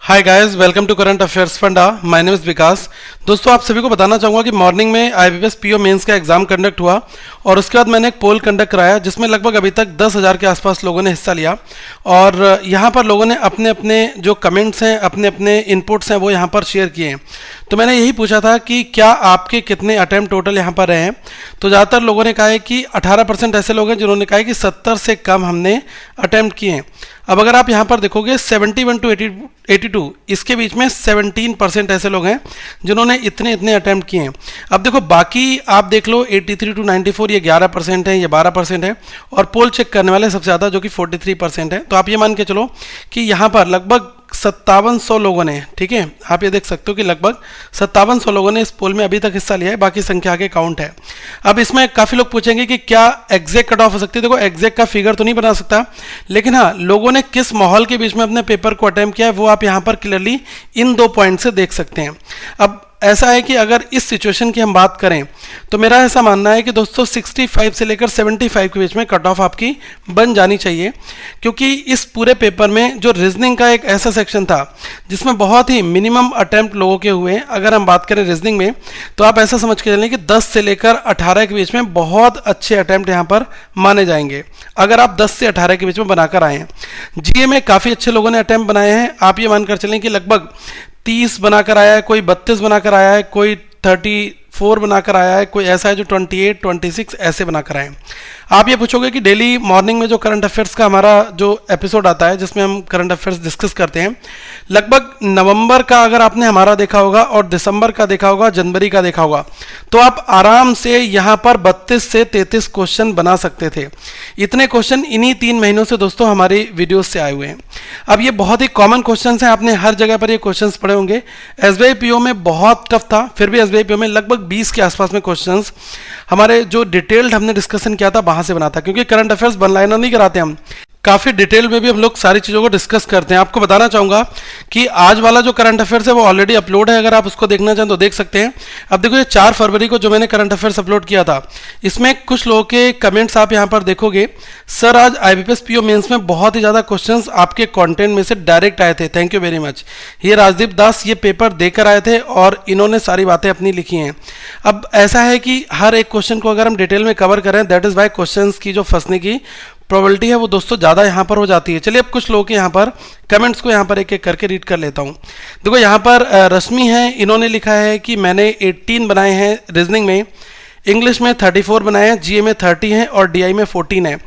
Hi guys, welcome to current affairs Funda. My name is Vikas. दोस्तों, आप सभी को बताना चाहूँगा कि मॉर्निंग में आईबीपीएस पीओ मेंस का एग्जाम कंडक्ट हुआ और उसके बाद मैंने एक पोल कंडक्ट कराया जिसमें लगभग अभी तक 10,000 के आसपास लोगों ने हिस्सा लिया। और यहाँ पर लोगों ने अपने अपने जो कमेंट्स हैं, अपने अपने इनपुट्स हैं, वो यहाँ पर शेयर किए हैं। तो मैंने यही पूछा था कि क्या आपके कितने अटैम्प्ट टोटल यहाँ पर रहे हैं। तो ज़्यादातर लोगों ने कहा है कि 18% ऐसे लोग हैं जिन्होंने कहा है कि 70 से कम हमने अटैम्प्ट किए हैं। अब अगर आप यहाँ पर देखोगे 71 टू 82, इसके बीच में 17% ऐसे लोग हैं जिन्होंने इतने अटैम्प्ट किए हैं। अब देखो, बाकी आप देख लो 83 टू 94, ये 11% है, ये 12% है। और पोल चेक करने वाले सबसे ज़्यादा जो कि 43% है। तो आप ये मान के चलो कि यहाँ पर लगभग 5700 लोगों ने, ठीक है, आप ये देख सकते हो कि लगभग 5700 लोगों ने इस पोल में अभी तक हिस्सा लिया है। बाकी संख्या आगे काउंट है। अब इसमें काफ़ी लोग पूछेंगे कि क्या एग्जैक्ट कट ऑफ हो सकती है। देखो, एग्जैक्ट का फिगर तो नहीं बना सकता, लेकिन हाँ, लोगों ने किस माहौल के बीच में अपने पेपर को अटेम्प्ट किया है वो आप यहाँ पर क्लियरली इन 2 पॉइंट से देख सकते हैं। अब ऐसा है कि अगर इस सिचुएशन की हम बात करें तो मेरा ऐसा मानना है कि दोस्तों 65 से लेकर 75 के बीच में कट ऑफ आपकी बन जानी चाहिए, क्योंकि इस पूरे पेपर में जो रीजनिंग का एक ऐसा सेक्शन था जिसमें बहुत ही मिनिमम अटेम्प्ट लोगों के हुए हैं। अगर हम बात करें रीजनिंग में तो आप ऐसा समझ के चलें कि 10 से लेकर 18 के बीच में बहुत अच्छे अटेम्प्ट यहाँ पर माने जाएंगे अगर आप 10 से 18 के बीच में बनाकर आए हैं। जीए में काफ़ी अच्छे लोगों ने अटेम्प्ट बनाए हैं। आप ये मानकर चलें कि लगभग 30 बनाकर आया है, कोई 32 बनाकर आया है, कोई 34 बनाकर आया है, कोई ऐसा है जो 28, 26 ऐसे बनाकर आए हैं। आप ये पूछोगे कि डेली मॉर्निंग में जो करंट अफेयर्स का हमारा जो एपिसोड आता है जिसमें हम करंट अफेयर्स डिस्कस करते हैं, लगभग नवंबर का अगर आपने हमारा देखा होगा और दिसंबर का देखा होगा, जनवरी का देखा होगा, तो आप आराम से यहाँ पर 32 से 33 क्वेश्चन बना सकते थे। इतने क्वेश्चन इन्हीं 3 महीनों से दोस्तों हमारी वीडियोस से आए हुए हैं। अब ये बहुत ही कॉमन क्वेश्चन हैं, आपने हर जगह पर ये क्वेश्चन पढ़े होंगे। एसबीआई पीओ में बहुत टफ था, फिर भी एसबीआई पीओ में लगभग 20 के आसपास में क्वेश्चन हमारे जो डिटेल्ड हमने डिस्कशन किया था वहां से बना था, क्योंकि करंट अफेयर्स वन लाइनर नहीं कराते हम, काफ़ी डिटेल में भी हम लोग सारी चीज़ों को डिस्कस करते हैं। आपको बताना चाहूँगा कि आज वाला जो करंट अफेयर्स है वो ऑलरेडी अपलोड है, अगर आप उसको देखना चाहें तो देख सकते हैं। अब देखो, ये 4 फरवरी को जो मैंने करंट अफेयर्स अपलोड किया था, इसमें कुछ लोगों के कमेंट्स आप यहाँ पर देखोगे। सर, आज आईबीपीएस पीओ मेंस में बहुत ही ज़्यादा क्वेश्चंस आपके कंटेंट में से डायरेक्ट आए थे, थैंक यू वेरी मच। ये राजदीप दास ये पेपर देकर आए थे और इन्होंने सारी बातें अपनी लिखी हैं। अब ऐसा है कि हर एक क्वेश्चन को अगर हम डिटेल में कवर करें, दैट इज़ वाई क्वेश्चन की जो फंसने की प्रोबेबिलिटी है वो दोस्तों ज़्यादा यहाँ पर हो जाती है। चलिए, अब कुछ लोगों के यहाँ पर कमेंट्स को यहाँ पर एक एक करके रीड कर लेता हूँ। देखो, यहाँ पर रश्मि है, इन्होंने लिखा है कि मैंने 18 बनाए हैं रीजनिंग में, इंग्लिश में 34 बनाए हैं, जीए में 30 हैं और डीआई में 14 है।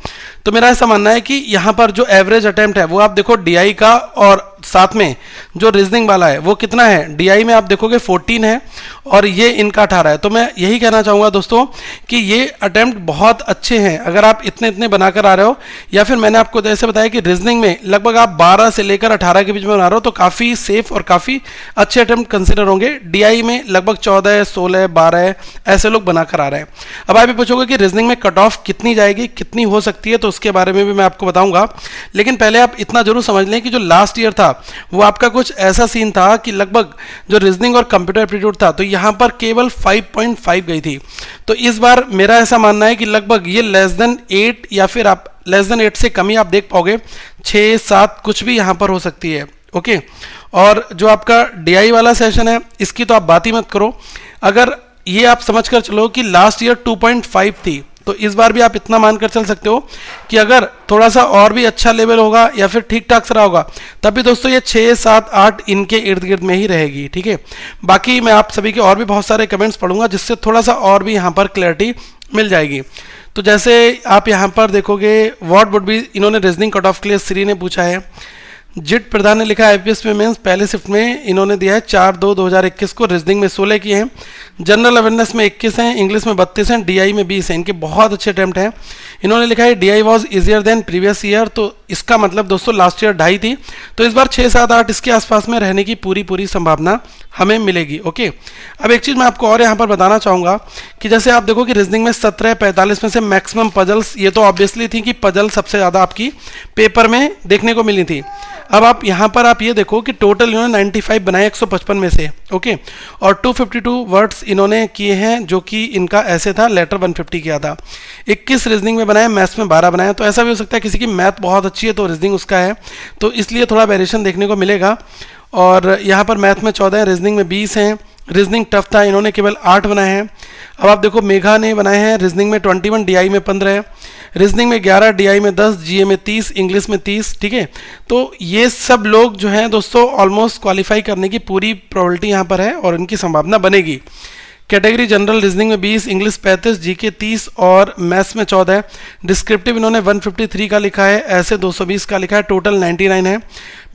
तो मेरा ऐसा मानना है कि यहाँ पर जो एवरेज अटेम्प्ट है वो आप देखो डीआई का, और साथ में जो रीजनिंग वाला है वो कितना है, डीआई में आप देखोगे 14 है और ये इनका 18 है। तो मैं यही कहना चाहूँगा दोस्तों कि ये अटेम्प्ट बहुत अच्छे हैं अगर आप इतने बनाकर आ रहे हो, या फिर मैंने आपको जैसे बताया कि रीजनिंग में लगभग आप 12 से लेकर 18 के बीच में बना रहे हो, तो काफ़ी सेफ और काफ़ी अच्छे अटेम्प्ट कंसिडर होंगे। डीआई में लगभग 14, 16, 12 ऐसे लोग बनाकर आ रहे हैं। अब आप भी पूछोगे कि रीजनिंग में कट ऑफ कितनी जाएगी, कितनी हो सकती है, तो उसके बारे में भी मैं आपको बताऊंगा। लेकिन पहले आप इतना जरूर समझ लें कि जो लास्ट ईयर था वो आपका कुछ ऐसा सीन था कि लगभग जो रीजनिंग और कंप्यूटर एप्टीट्यूड था तो यहाँ पर केवल 5.5 गई थी। तो इस बार मेरा ऐसा मानना है कि लगभग ये लेस देन 8 या फिर आप लेस देन 8 से कम ही आप देख पाओगे, 6, 7 कुछ भी यहाँ पर हो सकती है। ओके, और जो आपका डीआई वाला सेशन है इसकी तो आप बात ही मत करो। अगर ये आप समझ कर चलो कि लास्ट ईयर 2.5 थी, तो इस बार भी आप इतना मानकर चल सकते हो कि अगर थोड़ा सा और भी अच्छा लेवल होगा या फिर ठीक ठाक सा रहा होगा, तब भी दोस्तों ये 6, 7, 8 इनके इर्द गिर्द में ही रहेगी। ठीक है, बाकी मैं आप सभी के और भी बहुत सारे कमेंट्स पढ़ूंगा जिससे थोड़ा सा और भी यहाँ पर क्लैरिटी मिल जाएगी। तो जैसे आप यहाँ पर देखोगे, व्हाट वुड बी, इन्होंने रीजनिंग कट ऑफ के लिए श्री ने पूछा है। जिट प्रधान ने लिखा है आईपीएस में मेंस पहले शिफ्ट में इन्होंने दिया है 4/2/2021 को, रीजनिंग में 16 किए हैं, जनरल अवेयरनेस में 21 हैं, इंग्लिश में 32 हैं, डीआई में 20 हैं। इनके बहुत अच्छे अटेम्प्ट हैं। इन्होंने लिखा है DI was easier than previous year, तो इसका मतलब दोस्तों लास्ट ईयर 2.5 थी, तो इस बार 6, 7, 8 इसके आसपास में रहने की पूरी संभावना हमें मिलेगी। ओके, अब एक चीज़ मैं आपको और यहाँ पर बताना चाहूँगा कि जैसे आप देखो कि रीजनिंग में 17/45 में से मैक्सिमम पजल्स, ये तो ऑब्वियसली थी कि पजल सबसे ज़्यादा आपकी पेपर में देखने को मिली थी। अब आप यहाँ पर आप ये देखो कि टोटल इन्होंने 95 बनाए 155 में से। ओके, और 252 वर्ड्स इन्होंने किए हैं, जो कि इनका ऐसे था, लेटर 150 किया था। 21 रीजनिंग में बनाए, मैथ्स में 12 बनाए। तो ऐसा भी हो सकता है किसी की मैथ बहुत अच्छी है तो रीजनिंग उसका है, तो इसलिए थोड़ा वेरिएशन देखने को मिलेगा। और यहाँ पर मैथ में 14 है, रीजनिंग में 20 हैं। रीजनिंग टफ था, इन्होंने केवल 8 बनाए हैं। अब आप देखो मेघा ने बनाए हैं रीजनिंग में 21, डीआई में 15 है, रीजनिंग में 11, डीआई में 10, जीए में 30, इंग्लिश में 30। ठीक है, तो ये सब लोग जो हैं दोस्तों ऑलमोस्ट क्वालिफाई करने की पूरी प्रोबेबिलिटी यहाँ पर है और इनकी संभावना बनेगी। कैटेगरी जनरल रीजनिंग में 20, इंग्लिश 35, जीके 30 और मैथ्स में 14 है। डिस्क्रिप्टिव इन्होंने 153 का लिखा है, ऐसे 220 का लिखा है, टोटल 99 है।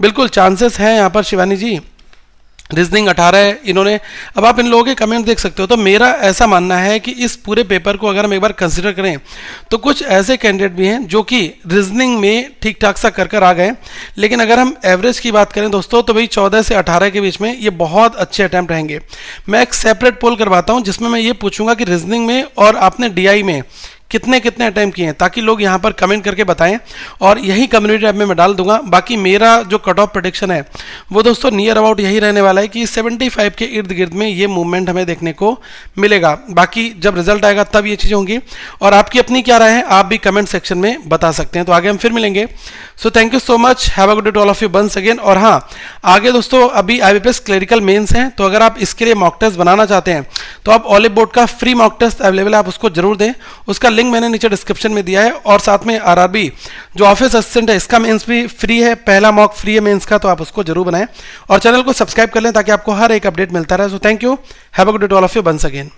बिल्कुल चांसेस हैं यहाँ पर शिवानी जी। रीजनिंग 18 है इन्होंने। अब आप इन लोगों के कमेंट देख सकते हो। तो मेरा ऐसा मानना है कि इस पूरे पेपर को अगर हम एक बार कंसिडर करें तो कुछ ऐसे कैंडिडेट भी हैं जो कि रीजनिंग में ठीक ठाक सा कर आ गए, लेकिन अगर हम एवरेज की बात करें दोस्तों तो भाई 14 से 18 के बीच में ये बहुत अच्छे अटैम्प्ट रहेंगे। मैं एक सेपरेट पोल करवाता हूं जिसमें मैं ये पूछूंगा कि रीजनिंग में और आपने डीआई में कितने कितने अटैम्प्ट किए हैं, ताकि लोग यहाँ पर कमेंट करके बताएं और यही कम्युनिटी टैब में मैं डाल दूंगा। बाकी मेरा जो कट ऑफ प्रेडिक्शन है वो दोस्तों नियर अबाउट यही रहने वाला है कि 75 के इर्द गिर्द में ये मूवमेंट हमें देखने को मिलेगा। बाकी जब रिजल्ट आएगा तब ये चीज़ें होंगी और आपकी अपनी क्या राय है आप भी कमेंट सेक्शन में बता सकते हैं। तो आगे हम फिर मिलेंगे। So thank you so much, have a good day to all of you once again. और हाँ, आगे दोस्तों अभी IBPS क्लरिकल मेंस हैं, तो अगर आप इसके लिए मॉक टेस्ट बनाना चाहते हैं तो आप ऑलिव बोर्ड का फ्री मॉक टेस्ट अवेलेबल है, आप उसको जरूर दें। उसका लिंक मैंने नीचे डिस्क्रिप्शन में दिया है और साथ में RRB जो ऑफिस असिस्टेंट है इसका मेंस भी फ्री है, पहला मॉक फ्री है मेंस का, तो आप उसको जरूर बनाएं और चैनल को सब्सक्राइब कर लें ताकि आपको हर एक अपडेट मिलता रहे। So thank you, have a good day to all of you once again.